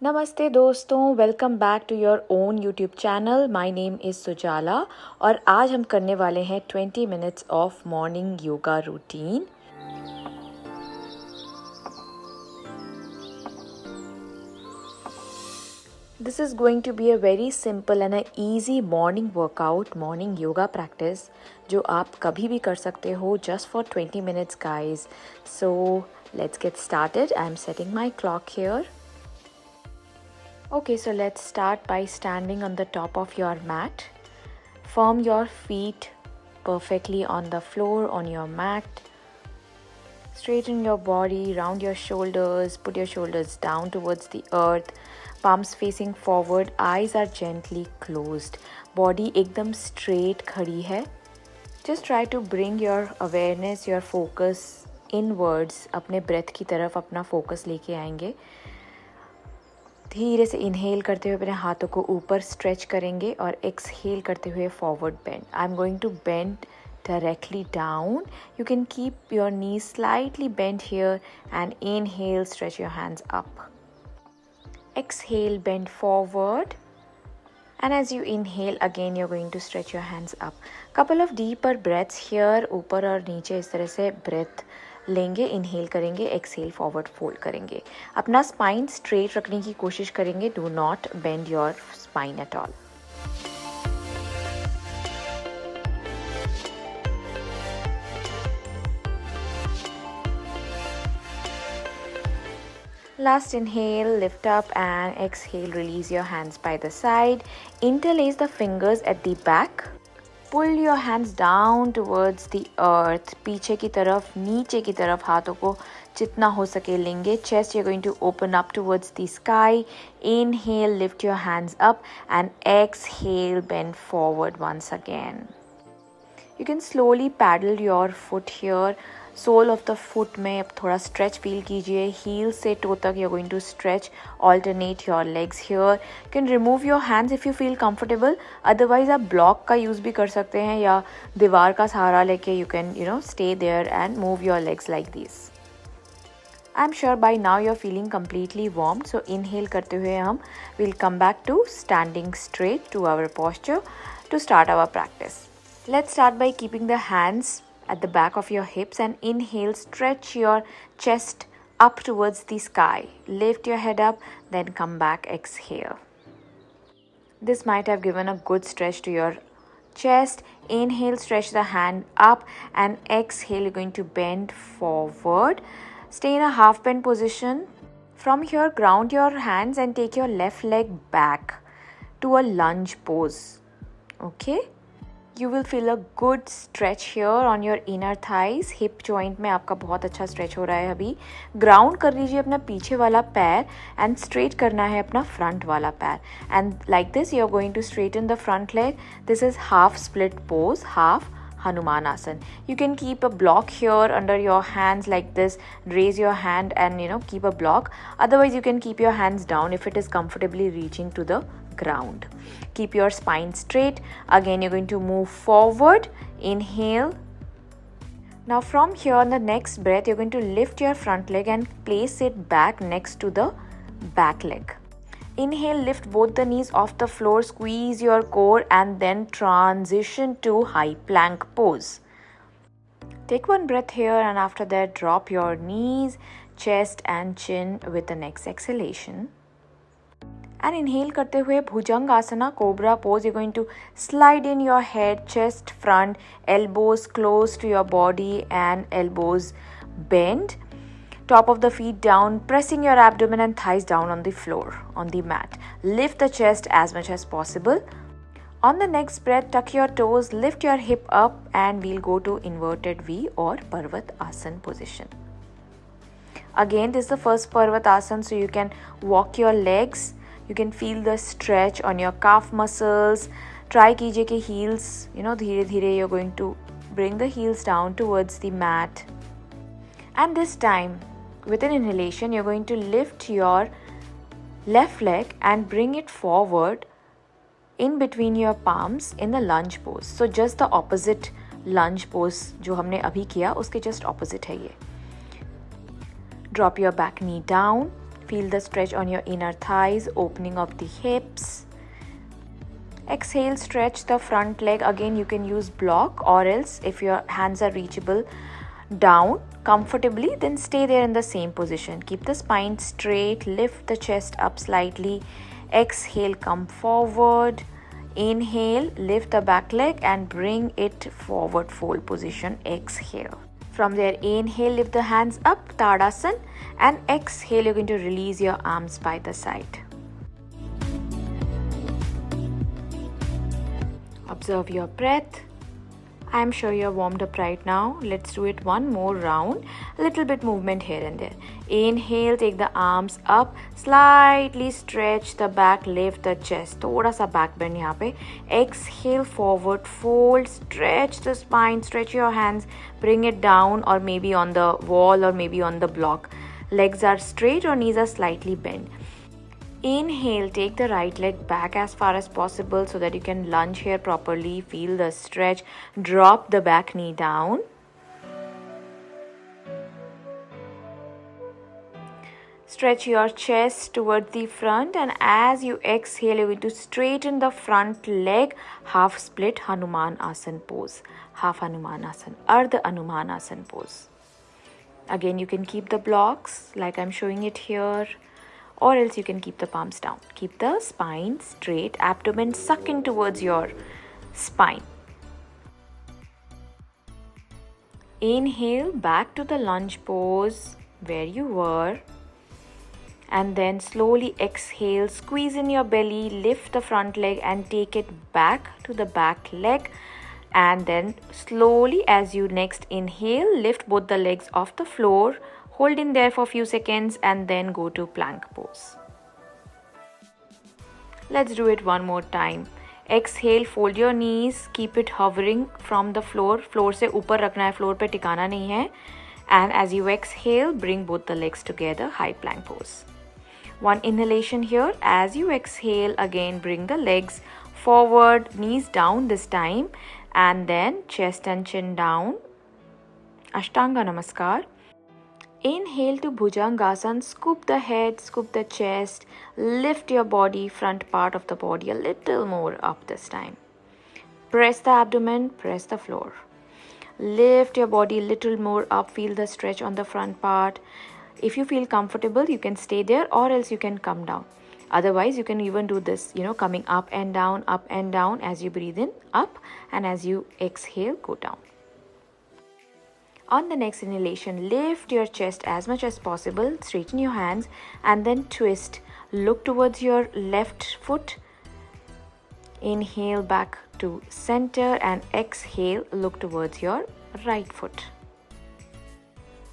नमस्ते दोस्तों, welcome back to your own YouTube channel. My name is Sujala और आज हम करने वाले हैं 20 minutes of morning yoga routine. This is going to be a very simple and a easy morning workout, morning yoga practice जो आप कभी भी कर सकते हो just for 20 minutes guys. So let's get started. I am setting my clock here. Okay, so let's start by standing on the top of your mat. Firm your feet perfectly on the floor on your mat. Straighten your body, round your shoulders, put your shoulders down towards the earth. Palms facing forward, eyes are gently closed. Body एकदम straight खड़ी है. Just try to bring your awareness, your focus inwards. अपने breath की तरफ अपना focus लेके आएंगे. धीरे से इनहेल करते हुए अपने हाथों को ऊपर स्ट्रेच करेंगे और एक्सहेल करते हुए forward bend. I am going to bend directly down. You can keep your knees slightly bent here and inhale, stretch your hands up. Exhale, bend forward. And as you inhale, again you're going to stretch your hands up. Couple of deeper breaths here. ऊपर और नीचे इस तरह से breath लेंगे, inhale करेंगे, exhale forward fold करेंगे. अपना स्पाइन स्ट्रेट रखने की कोशिश करेंगे. Do not bend your spine at all. Last inhale, lift up and exhale, release your hands by the side. Interlace the fingers at the back. Pull your hands down towards the earth. पीछे की तरफ, नीचे की तरफ हाथों को जितना हो सके लेंगे. Chest you're going to open up towards the sky. Inhale, lift your hands up and exhale, bend forward once again. You can slowly paddle your foot here. Sole of the foot में अब थोड़ा stretch feel कीजिए. Heel से toe तक you are going to stretch. Alternate your legs here. You can remove your hands if you feel comfortable. Otherwise आप block का use भी कर सकते हैं या दीवार का सहारा लेके you can stay there and move your legs like this. I am sure by now you are feeling completely warm. So inhale करते हुए हम will come back to standing straight to our posture to start our practice. Let's start by keeping the hands at the back of your hips and inhale, stretch your chest up towards the sky. Lift your head up, then come back, exhale. This might have given a good stretch to your chest. Inhale, stretch the hand up and exhale, you're going to bend forward. Stay in a half bend position. From here, ground your hands and take your left leg back to a lunge pose. Okay? You will feel a good stretch here on your inner thighs. Hip joint में आपका बहुत अच्छा stretch हो रहा है अभी. Ground कर लीजिए अपना पीछे वाला पैर and straight करना है अपना front वाला पैर. And like this you are going to straighten the front leg. This is half split pose, half Hanumanasana. You can keep a block here under your hands like this. Raise your hand and keep a block. Otherwise you can keep your hands down if it is comfortably reaching to the ground. Keep your spine straight. Again you're going to move forward. Inhale. Now from here on the next breath you're going to lift your front leg and place it back next to the back leg. Inhale, lift both the knees off the floor, squeeze your core and then transition to high plank pose. Take one breath here and after that drop your knees, chest and chin with the next exhalation. And inhale करते हुए Bhujangasana, Cobra pose. You're going to slide in your head, chest front, elbows close to your body and elbows bend. Top of the feet down, pressing your abdomen and thighs down on the floor, on the mat. Lift the chest as much as possible. On the next breath, tuck your toes, lift your hip up and we'll go to inverted V or Parvatasana position. Again, this is the first Parvatasana, so you can walk your legs. You can feel the stretch on your calf muscles. Try कीजिए कि heels, धीरे धीरे you're going to bring the heels down towards the mat. And this time, with an inhalation, you're going to lift your left leg and bring it forward in between your palms in the lunge pose. So just the opposite lunge pose जो हमने अभी किया उसके just opposite है ये. Drop your back knee down. Feel the stretch on your inner thighs, opening of the hips. Exhale, stretch the front leg. Again, you can use block, or else if your hands are reachable down comfortably, then stay there in the same position. Keep the spine straight, lift the chest up slightly. Exhale, come forward. Inhale, lift the back leg and bring it forward fold position. Exhale. From there, inhale, lift the hands up, Tadasana, and exhale, you're going to release your arms by the side. Observe your breath. I'm sure you're warmed up right now. Let's do it one more round. A little bit movement here and there. Inhale, take the arms up, slightly stretch the back, lift the chest. थोड़ा सा back bend यहाँ पे. Exhale, forward fold, stretch the spine, stretch your hands, bring it down or maybe on the wall or maybe on the block. Legs are straight or knees are slightly bent. Inhale, take the right leg back as far as possible so that you can lunge here properly. Feel the stretch. Drop the back knee down. Stretch your chest towards the front, and as you exhale, you're going to straighten the front leg. Half split Hanuman Asana pose. Half Hanuman Asana. Ardha Hanuman Asana pose. Again, you can keep the blocks like I'm showing it here, or else you can keep the palms down. Keep the spine straight, abdomen suck in towards your spine. Inhale, back to the lunge pose where you were. And then slowly exhale, squeeze in your belly, lift the front leg and take it back to the back leg. And then slowly, as you next inhale, lift both the legs off the floor. Hold in there for a few seconds and then go to plank pose. Let's do it one more time. Exhale, fold your knees, keep it hovering from the floor. Floor से ऊपर रखना है, floor पे टिकाना नहीं है. And as you exhale, bring both the legs together, high plank pose. One inhalation here. As you exhale, again bring the legs forward, knees down this time, and then chest and chin down. Ashtanga Namaskar. Inhale to Bhujangasana, scoop the head, scoop the chest, lift your body, front part of the body a little more up this time. Press the abdomen, press the floor. Lift your body a little more up, feel the stretch on the front part. If you feel comfortable, you can stay there or else you can come down. Otherwise, you can even do this, coming up and down as you breathe in, up, and as you exhale, go down. On the next inhalation, lift your chest as much as possible, straighten your hands and then twist. Look towards your left foot. Inhale back to center and exhale, look towards your right foot.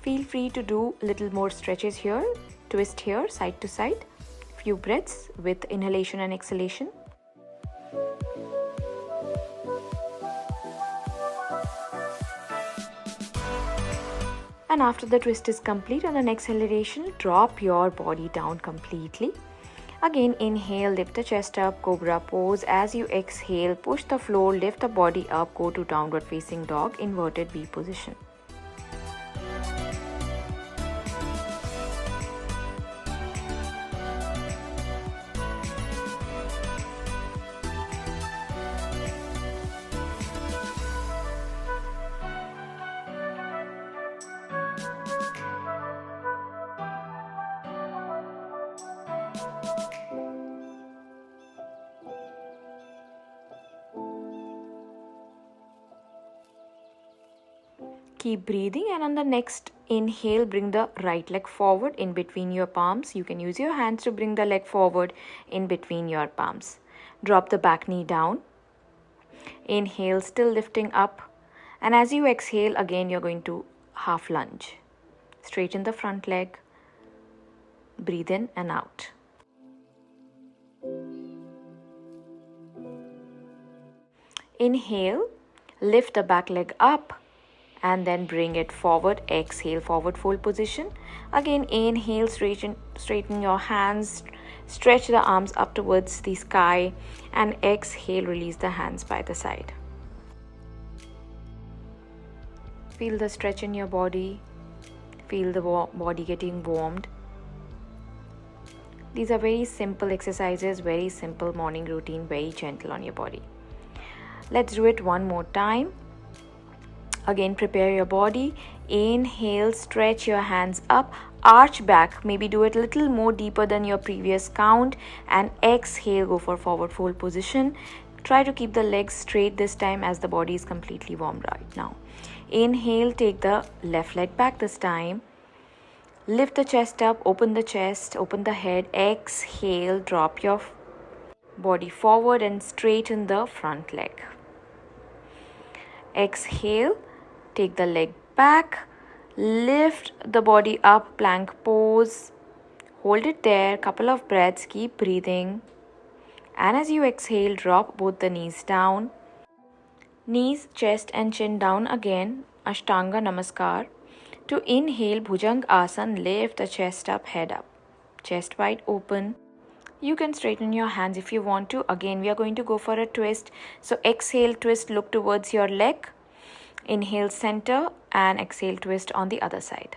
Feel free to do a little more stretches here, twist here, side to side. Few breaths with inhalation and exhalation. And after the twist is complete, on an exhalation, drop your body down completely. Again, inhale, lift the chest up, cobra pose. As you exhale, push the floor, lift the body up, go to downward facing dog, inverted V position. Keep breathing, and on the next inhale, bring the right leg forward in between your palms. You can use your hands to bring the leg forward in between your palms. Drop the back knee down. Inhale, still lifting up. And as you exhale, again you're going to half lunge. Straighten the front leg. Breathe in and out. Inhale, lift the back leg up. And then bring it forward. Exhale, forward fold position. Again, inhale, straighten your hands, stretch the arms up towards the sky, and exhale, release the hands by the side. Feel the stretch in your body. Feel the body getting warmed. These are very simple exercises, very simple morning routine, very gentle on your body. Let's do it one more time. Again, prepare your body. Inhale, stretch your hands up, arch back, maybe do it a little more deeper than your previous count, and exhale, go for forward fold position. Try to keep the legs straight this time as the body is completely warm right now. Inhale, take the left leg back this time. Lift the chest up, open the chest, open the head. Exhale, drop your body forward and straighten the front leg. Exhale, take the leg back, lift the body up, plank pose. Hold it there, couple of breaths, keep breathing. And as you exhale, drop both the knees down. Knees, chest and chin down again, Ashtanga Namaskar. To inhale, Bhujang Asana, lift the chest up, head up. Chest wide open. You can straighten your hands if you want to. Again, we are going to go for a twist. So exhale, twist, look towards your leg. Inhale, center, and exhale, twist on the other side.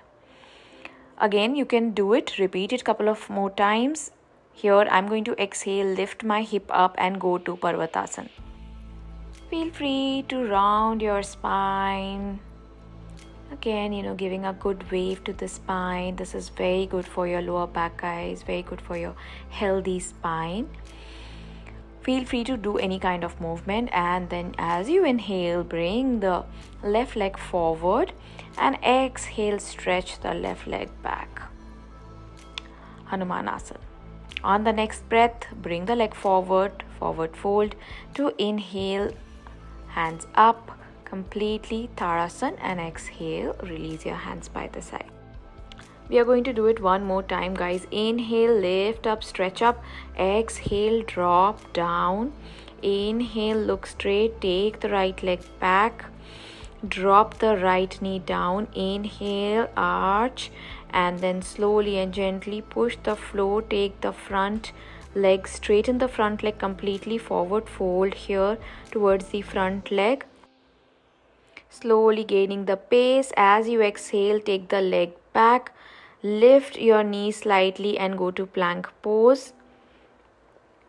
Again, you can do it, repeat it a couple of more times. Here, I'm going to exhale, lift my hip up and go to Parvatasana. Feel free to round your spine. Again, giving a good wave to the spine. This is very good for your lower back, guys. Very good for your healthy spine. Feel free to do any kind of movement, and then as you inhale, bring the left leg forward and exhale, stretch the left leg back. Hanumanasana. On the next breath, bring the leg forward, forward fold. To inhale, hands up completely, Tadasana, and exhale, release your hands by the side. We are going to do it one more time, guys. Inhale, lift up, stretch up. Exhale, drop down. Inhale, look straight, take the right leg back. Drop the right knee down. Inhale, arch, and then slowly and gently push the floor. Take the front leg, straighten the front leg completely, forward fold here towards the front leg. Slowly gaining the pace. As you exhale, take the leg back. Lift your knee slightly and go to plank pose.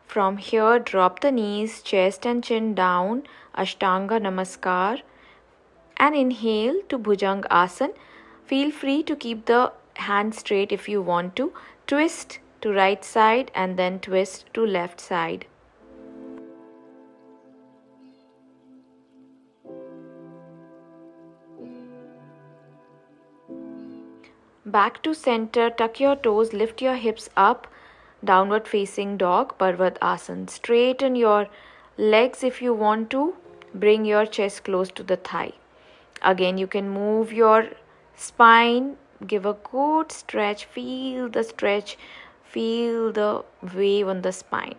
From here, drop the knees, chest and chin down, Ashtanga Namaskar. And inhale to Bhujang Asana. Feel free to keep the hand straight if you want to. Twist to right side and then twist to left side. Back to center, tuck your toes, lift your hips up, downward facing dog, Parvatasana. Straighten your legs if you want to, bring your chest close to the thigh. Again, you can move your spine, give a good stretch, feel the stretch, feel the wave on the spine.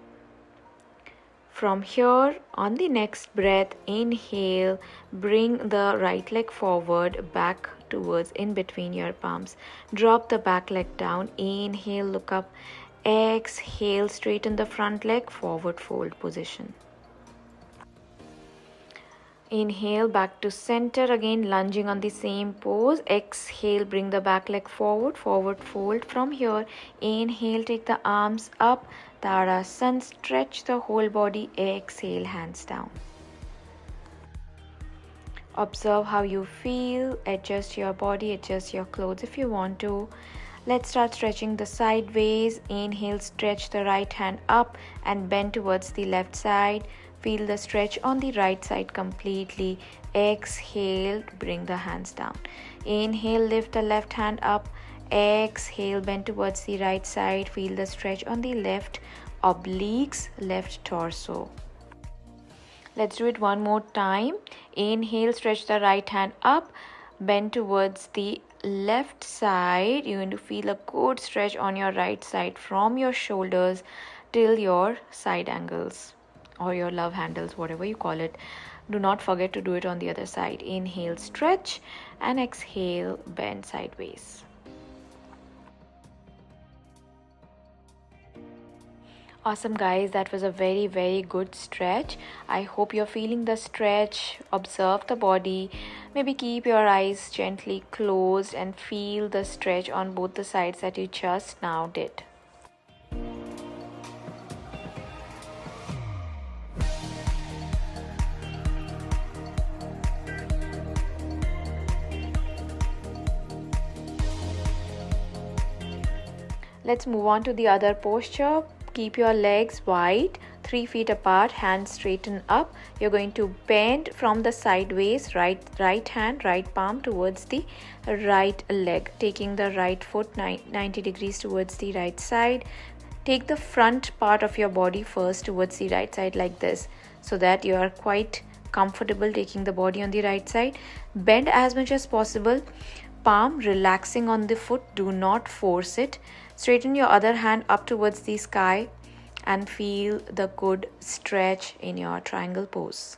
From here, on the next breath, inhale, bring the right leg forward, back towards in between your palms. Drop the back leg down. Inhale, look up. Exhale, straighten the front leg, forward fold position. Inhale, back to center, again lunging on the same pose. Exhale, bring the back leg forward, forward fold. From here, inhale, take the arms up, Tadasana, stretch the whole body. Exhale, hands down. Observe how you feel, adjust your body, adjust your clothes if you want to. Let's start stretching the sideways. Inhale, stretch the right hand up and bend towards the left side. Feel the stretch on the right side completely. Exhale, bring the hands down. Inhale, lift the left hand up. Exhale, bend towards the right side. Feel the stretch on the left obliques, left torso. Let's do it one more time. Inhale, stretch the right hand up, bend towards the left side. You're going to feel a good stretch on your right side from your shoulders till your side angles or your love handles, whatever you call it. Do not forget to do it on the other side. Inhale, stretch, and exhale, bend sideways. Awesome, guys. That was a very, very good stretch. I hope you're feeling the stretch. Observe the body. Maybe keep your eyes gently closed and feel the stretch on both the sides that you just now did. Let's move on to the other posture. Keep your legs wide, 3 feet apart, hands straighten up. You're going to bend from the sideways, right hand, right palm towards the right leg, taking the right foot 90 degrees towards the right side. Take the front part of your body first towards the right side like this, so that you are quite comfortable taking the body on the right side. Bend as much as possible, palm relaxing on the foot, do not force it. Straighten your other hand up towards the sky and feel the good stretch in your triangle pose.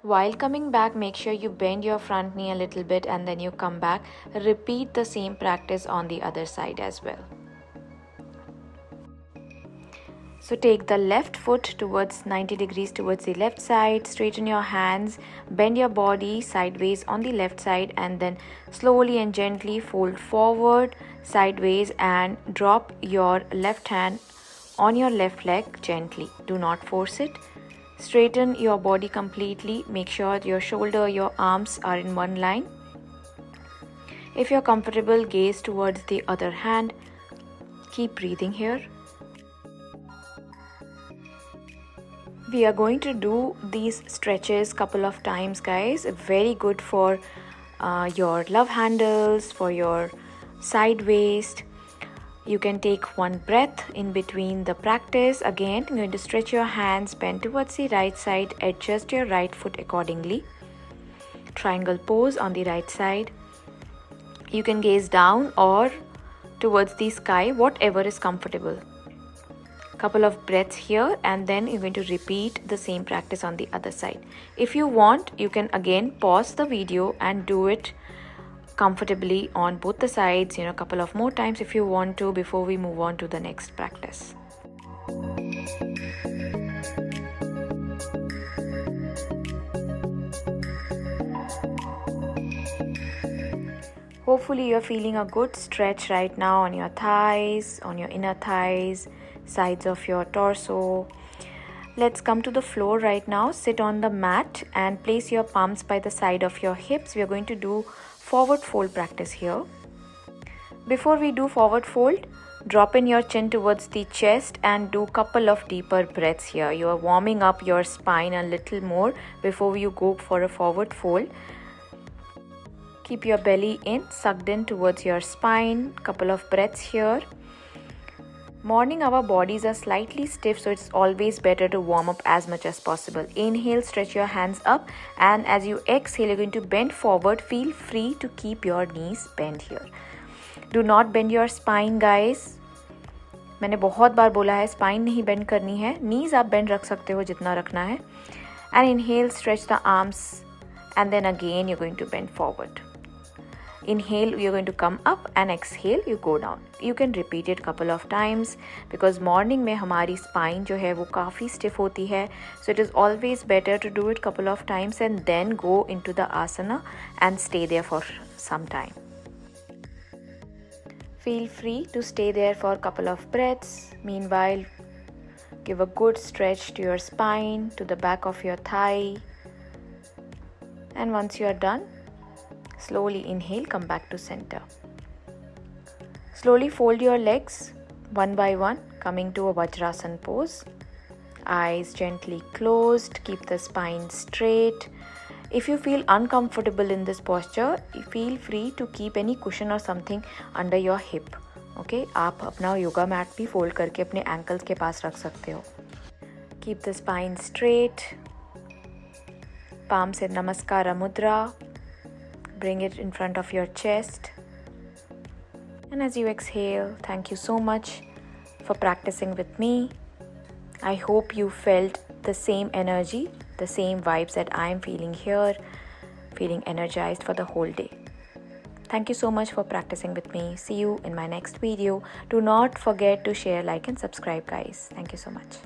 While coming back, make sure you bend your front knee a little bit and then you come back. Repeat the same practice on the other side as well. So take the left foot towards 90 degrees towards the left side, straighten your hands, bend your body sideways on the left side, and then slowly and gently fold forward, sideways, and drop your left hand on your left leg gently. Do not force it. Straighten your body completely. Make sure your shoulder, your arms are in one line. If you're comfortable, gaze towards the other hand. Keep breathing here. We are going to do these stretches couple of times, guys. Very good for your love handles, for your side waist. You can take one breath in between the practice. Again, you're going to stretch your hands, bend towards the right side, adjust your right foot accordingly. Triangle pose on the right side. You can gaze down or towards the sky, whatever is comfortable. Couple of breaths here, and then you're going to repeat the same practice on the other side. If you want, you can again pause the video and do it comfortably on both the sides, a couple of more times if you want to, before we move on to the next practice. Hopefully you're feeling a good stretch right now on your thighs, on your inner thighs, sides of your torso. Let's come to the floor right now. Sit on the mat and place your palms by the side of your hips. We are going to do forward fold practice here. Before we do forward fold, drop in your chin towards the chest and do couple of deeper breaths here. You are warming up your spine a little more before you go for a forward fold. Keep your belly in, sucked in towards your spine. Couple of breaths here. Morning, our bodies are slightly stiff, so it's always better to warm up as much as possible. Inhale, stretch your hands up, and as you exhale, you're going to bend forward. Feel free to keep your knees bent here. Do not bend your spine, guys. मैंने बहुत बार बोला है, spine नहीं bend करनी है. Knees आप bend रख सकते हो जितना रखना है. And inhale, stretch the arms, and then again you're going to bend forward. Inhale, you're going to come up, and exhale, you go down. You can repeat it couple of times because morning में हमारी spine जो है वो काफ़ी stiff होती है. So it is always better to do it couple of times and then go into the asana and stay there for some time. Feel free to stay there for a couple of breaths. Meanwhile, give a good stretch to your spine, to the back of your thigh. And once you are done, slowly inhale, come back to center. Slowly fold your legs one by one, coming to a Vajrasana pose. Eyes gently closed, keep the spine straight. If you feel uncomfortable in this posture, feel free to keep any cushion or something under your hip. Okay, आप अपना yoga mat भी fold करके अपने ankles के पास रख सकते हो. Keep the spine straight. Palm से Namaskara Mudra. Bring it in front of your chest. And as you exhale, thank you so much for practicing with me. I hope you felt the same energy, the same vibes that I am feeling here, feeling energized for the whole day. Thank you so much for practicing with me. See you in my next video. Do not forget to share, like, and subscribe, guys. Thank you so much.